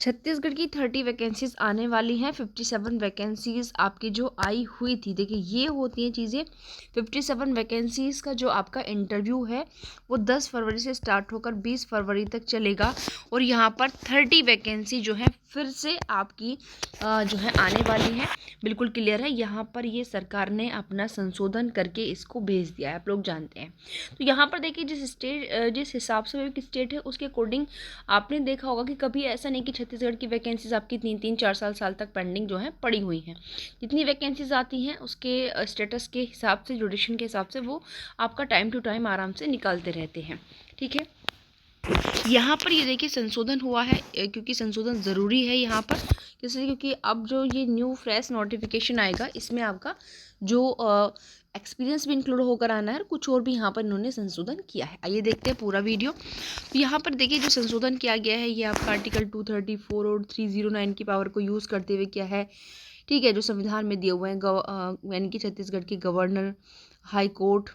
छत्तीसगढ़ की 30 वैकेंसीज आने वाली हैं। 57 वैकेंसीज आपकी जो आई हुई थी, देखिए ये होती हैं चीज़ें। 57 वैकेंसीज का जो आपका इंटरव्यू है वो 10 फरवरी से स्टार्ट होकर 20 फरवरी तक चलेगा। और यहाँ पर 30 वैकेंसी जो है फिर से आपकी जो है आने वाली है। बिल्कुल क्लियर है। यहाँ पर ये सरकार ने अपना संशोधन करके इसको भेज दिया है, आप लोग जानते हैं। तो यहाँ पर देखिए जिस हिसाब से एक स्टेट है उसके अकॉर्डिंग आपने देखा होगा कि कभी ऐसा नहीं कि छत्तीसगढ़ की वैकेंसीज आपकी 3-4 साल तक पेंडिंग जो है पड़ी हुई हैं। जितनी वैकेंसीज आती हैं उसके स्टेटस के हिसाब से, ड्यूरेशन के हिसाब से वो आपका टाइम टू टाइम आराम से निकालते रहते हैं। ठीक है, यहाँ पर ये देखिए संशोधन हुआ है, क्योंकि संशोधन ज़रूरी है यहाँ पर जैसे, क्योंकि अब जो ये न्यू फ्रेश नोटिफिकेशन आएगा इसमें आपका जो एक्सपीरियंस भी इंक्लूड होकर आना है और कुछ और भी यहाँ पर इन्होंने संशोधन किया है। आइए देखते हैं पूरा वीडियो। तो यहाँ पर देखिए जो संशोधन किया गया है ये आपका आर्टिकल 234 और 309 की पावर को यूज़ करते हुए किया है। ठीक है, जो संविधान में दिए हुए हैं यानी कि छत्तीसगढ़ के गवर्नर, हाई कोर्ट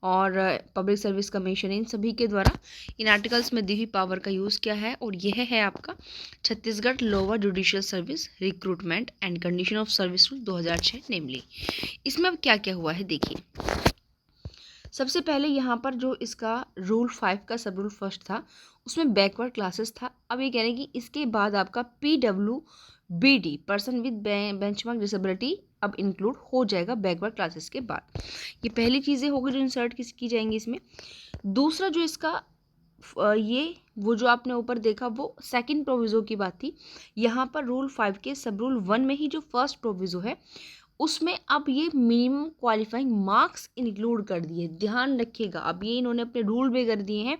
और पब्लिक सर्विस कमीशन, इन सभी के द्वारा इन आर्टिकल्स में दी हुई पावर का यूज़ किया है। और यह है आपका Chhattisgarh lower judicial service recruitment and condition of service rule 2006 नेमली। इसमें अब क्या क्या हुआ है देखिए। सबसे पहले यहाँ पर जो इसका रूल 5 का सब रूल फर्स्ट था उसमें बैकवर्ड क्लासेस था। अब ये कह रहे हैं कि इसके बाद आपका PWBD person with benchmark disability अब इंक्लूड हो जाएगा बैकवर्ड क्लासेस के बाद। ये पहली चीज़ें होगी जो इंसर्ट की जाएंगी इसमें। दूसरा जो इसका ये वो जो आपने ऊपर देखा वो सेकंड प्रोविज़ो की बात थी। यहाँ पर रूल 5 के सब रूल 1 में ही जो फर्स्ट प्रोविज़ो है उसमें अब ये मिनिमम क्वालिफाइंग मार्क्स इंक्लूड कर दिए। ध्यान रखिएगा, अब ये इन्होंने अपने रूल भी कर दिए हैं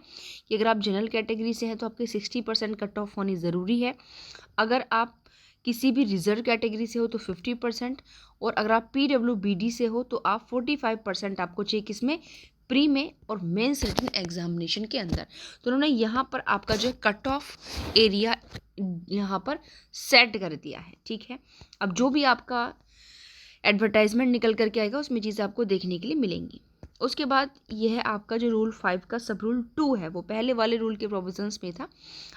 कि अगर आप जनरल कैटेगरी से हैं तो आपके 60% कट ऑफ होनी ज़रूरी है। अगर आप किसी भी रिजर्व कैटेगरी से हो तो 50%, और अगर आप PWBD से हो तो आप 45% आपको चाहिए किसमें, प्री में और मेंस रिटन एग्जामिनेशन के अंदर। तो उन्होंने यहाँ पर आपका जो कट ऑफ एरिया यहाँ पर सेट कर दिया है। ठीक है, अब जो भी आपका एडवर्टाइजमेंट निकल करके आएगा उसमें चीज़ें आपको देखने के लिए मिलेंगी। उसके बाद यह है आपका जो रूल 5 का सब रूल 2 है वो पहले वाले रूल के प्रोविजंस में था।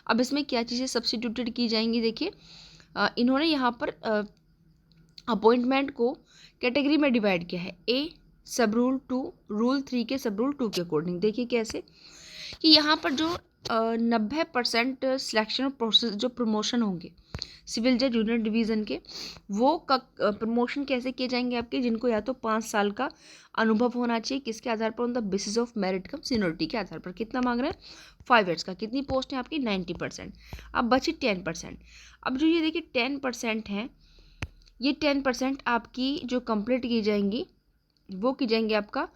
अब इसमें क्या चीज़ें सब्स्टिट्यूटेड की जाएंगी देखिए। इन्होंने यहाँ पर अपॉइंटमेंट को कैटेगरी में डिवाइड किया है। ए सब रूल 2 रूल 3 के सब रूल 2 के अकॉर्डिंग। देखिए कैसे कि यहाँ पर जो 90% सिलेक्शन प्रोसेस जो प्रमोशन होंगे सिविल जज जूनियर डिवीज़न के, वो प्रमोशन कैसे किए जाएंगे आपके, जिनको या तो 5 साल का अनुभव होना चाहिए, किसके आधार पर, on the basis of merit come seniority के आधार पर। कितना मांग रहे हैं, 5 ईयर्स का। कितनी पोस्ट है आपकी, 90%। अब बची 10%। अब जो ये देखिए 10% है, ये 10% आपकी जो कंप्लीट की जाएंगी वो की जाएंगी आपका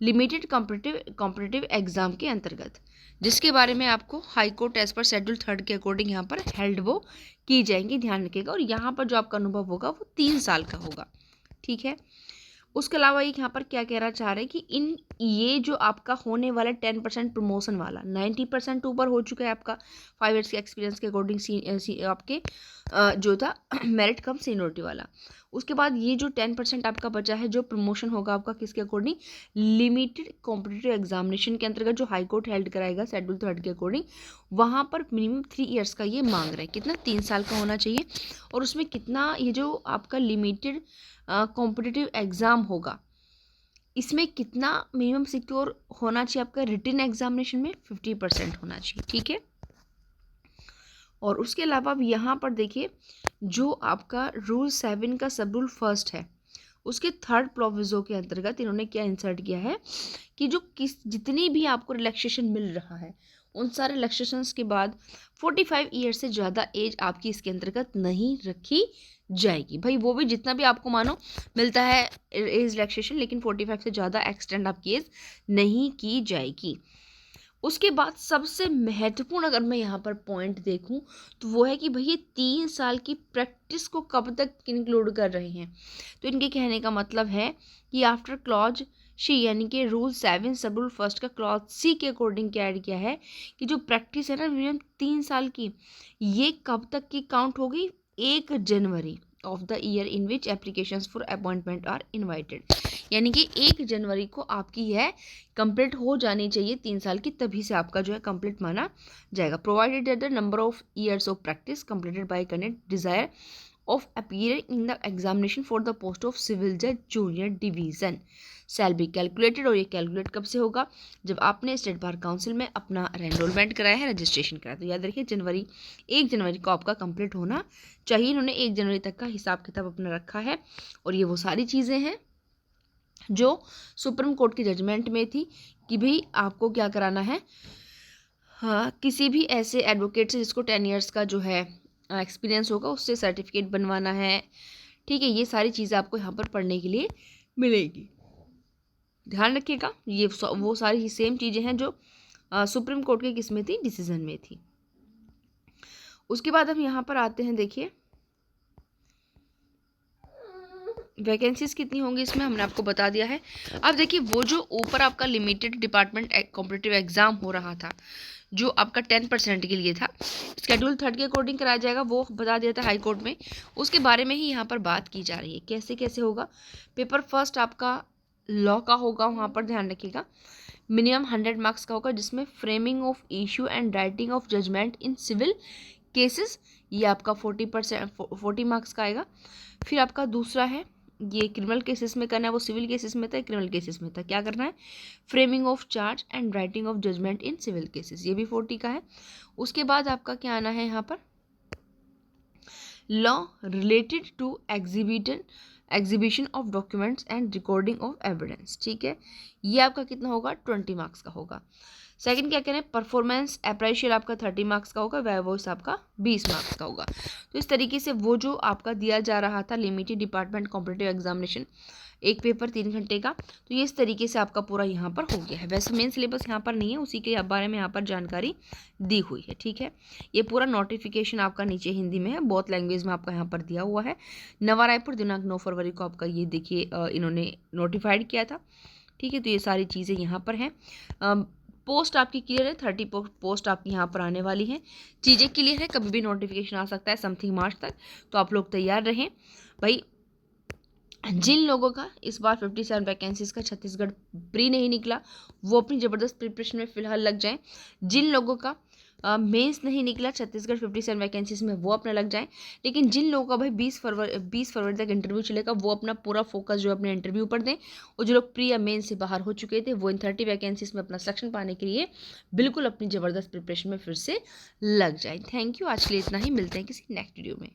लिमिटेड कॉम्पिटिटिव एग्जाम के अंतर्गत, जिसके बारे में आपको high court as per schedule 3 के अकॉर्डिंग यहाँ पर हेल्ड वो की जाएंगी। ध्यान रखिएगा। और यहाँ पर जो आपका अनुभव होगा वो 3 साल का होगा। ठीक है, उसके अलावा ये यहाँ पर क्या कहना चाह रहे हैं कि ये जो आपका होने वाला 10% प्रमोशन वाला 90% ऊपर हो चुका है आपका 5 ईयर्स के एक्सपीरियंस के अकॉर्डिंग आपके जो था मेरिट कम सीनियरिटी वाला। उसके बाद ये जो 10% आपका बचा है जो प्रमोशन होगा आपका किसके अकॉर्डिंग, लिमिटेड कॉम्पिटिटिव एग्जामिनेशन के अंतर्गत जो हाई कोर्ट हेल्ड कराएगा शेड्यूल 3 के अकॉर्डिंग। वहाँ पर मिनिमम 3 ईयर्स का ये मांग रहे हैं। कितना, 3 साल का होना चाहिए। और उसमें कितना, ये जो आपका लिमिटेड कॉम्पिटिटिव एग्ज़ाम होगा इसमें कितना मिनिमम सिक्योर होना चाहिए आपका रिटन एग्जामिनेशन में, 50% होना चाहिए। ठीक है, और उसके अलावा अब यहाँ पर देखिए जो आपका रूल 7 का सब रूल फर्स्ट है उसके 3rd प्रोविज़ो के अंतर्गत इन्होंने क्या इंसर्ट किया है कि जो जितनी भी आपको रिलैक्सेशन मिल रहा है उन सारे रिलैक्सेशंस के बाद 45 ईयर से ज़्यादा एज आपकी इसके अंतर्गत नहीं रखी जाएगी। भाई वो भी जितना भी आपको मानो मिलता है एज रिलैक्सेशन, लेकिन 45 से ज़्यादा एक्सटेंड आपकी एज नहीं की जाएगी। उसके बाद सबसे महत्वपूर्ण अगर मैं यहाँ पर पॉइंट देखूँ तो वो है कि भैया 3 साल की प्रैक्टिस को कब तक इंक्लूड कर रहे हैं। तो इनके कहने का मतलब है कि आफ्टर क्लॉज सी यानी कि रूल 7 सब रूल फर्स्ट का क्लॉज सी के अकॉर्डिंग क्या ऐड किया है कि जो प्रैक्टिस है ना मिनिमम 3 साल की, ये कब तक की काउंट होगी, 1 January of the year in which applications for appointment are invited. यानी कि 1 जनवरी को आपकी यह कंप्लीट हो जानी चाहिए 3 साल की, तभी से आपका जो है कंप्लीट माना जाएगा। Provided that the number of years of practice completed by candidate desire of appearing in the examination for the post of civil judge junior division shall be calculated। और ये कैलकुलेट कब से होगा? जब आपने स्टेट बार काउंसिल में अपना enrolment कराया है, रजिस्ट्रेशन कराया। तो याद रखिए 1 जनवरी को आपका कंप्लीट होना चाहिए। इन्होंने 1 जनवरी तक का हिसाब किताब अपना रखा है। और ये वो सारी चीज़ें हैं जो सुप्रीम कोर्ट की जजमेंट में थी कि भाई आपको क्या कराना है, हाँ, किसी भी ऐसे एडवोकेट से जिसको 10 ईयर्स का जो है एक्सपीरियंस होगा उससे सर्टिफिकेट बनवाना है। ठीक है, ये सारी चीज़ें आपको यहाँ पर पढ़ने के लिए मिलेगी, ध्यान रखिएगा। ये वो सारी सेम चीज़ें हैं जो सुप्रीम कोर्ट के किस में थी, डिसीजन में थी। उसके बाद हम यहाँ पर आते हैं, देखिए वैकेंसीज कितनी होंगी इसमें हमने आपको बता दिया है। अब देखिए वो जो ऊपर आपका लिमिटेड डिपार्टमेंट कॉम्पिटिटिव एग्जाम हो रहा था जो आपका 10% के लिए था, शेड्यूल 3 के अकॉर्डिंग कराया जाएगा, वो बता दिया था हाई कोर्ट में। उसके बारे में ही यहाँ पर बात की जा रही है, कैसे कैसे होगा। पेपर फर्स्ट आपका लॉ का होगा, वहाँ पर ध्यान रखिएगा। मिनिमम 100 मार्क्स का होगा, जिसमें framing of issue and writing of judgement in civil cases, ये आपका 40 मार्क्स का आएगा। फिर आपका दूसरा है, ये क्रिमिनल केसेस में करना है, वो सिविल केसेस में था, क्रिमिनल केसेस में था। क्या करना है? Framing of charge and writing of judgement in civil cases, ये भी 40 का है। उसके बाद आपका क्या आना है यहाँ पर, law related to exhibition of documents and recording of evidence. ठीक है, ये आपका कितना होगा? 20 मार्क्स का होगा। सेकंड क्या करें, परफॉर्मेंस अप्रेशियल आपका 30 मार्क्स का होगा, वॉइस आपका 20 मार्क्स का होगा। तो इस तरीके से वो जो आपका दिया जा रहा था लिमिटेड डिपार्टमेंट कॉम्पिटिटिव एग्जामिनेशन, एक पेपर 3 घंटे का, तो ये इस तरीके से आपका पूरा यहाँ पर हो गया है। वैसे मेन सिलेबस यहाँ पर नहीं है, उसी के बारे में यहाँ पर जानकारी दी हुई है। ठीक है, ये पूरा नोटिफिकेशन आपका नीचे हिंदी में है, बहुत लैंग्वेज में आपका यहाँ पर दिया हुआ है। नवा रायपुर दिनांक 9 फरवरी को आपका ये देखिए इन्होंने नोटिफाइड किया था। ठीक है, तो ये सारी चीज़ें यहाँ पर हैं। पोस्ट आपकी क्लियर है, 30 पोस्ट आपकी यहाँ पर आने वाली हैं। चीज़ें क्लियर है, कभी भी नोटिफिकेशन आ सकता है समथिंग मार्च तक, तो आप लोग तैयार रहें भाई। जिन लोगों का इस बार 57 वैकेंसीज का छत्तीसगढ़ प्री नहीं निकला, वो अपनी ज़बरदस्त प्रिपरेशन में फिलहाल लग जाएं। जिन लोगों का मेंस नहीं निकला छत्तीसगढ़ 57 वैकेंसीज में, वो अपना लग जाएं। लेकिन जिन लोगों का भाई 20 फरवरी तक इंटरव्यू चलेगा, वो अपना पूरा फोकस जो अपने इंटरव्यू पर दें। और जो लोग प्री या मेंस से बाहर हो चुके थे, वो इन 30 वैकेंसीज में अपना सिलेक्शन पाने के लिए बिल्कुल अपनी ज़बरदस्त प्रिपरेशन में फिर से लग जाए। थैंक यू, आज के लिए इतना ही, मिलते हैं किसी नेक्स्ट वीडियो में।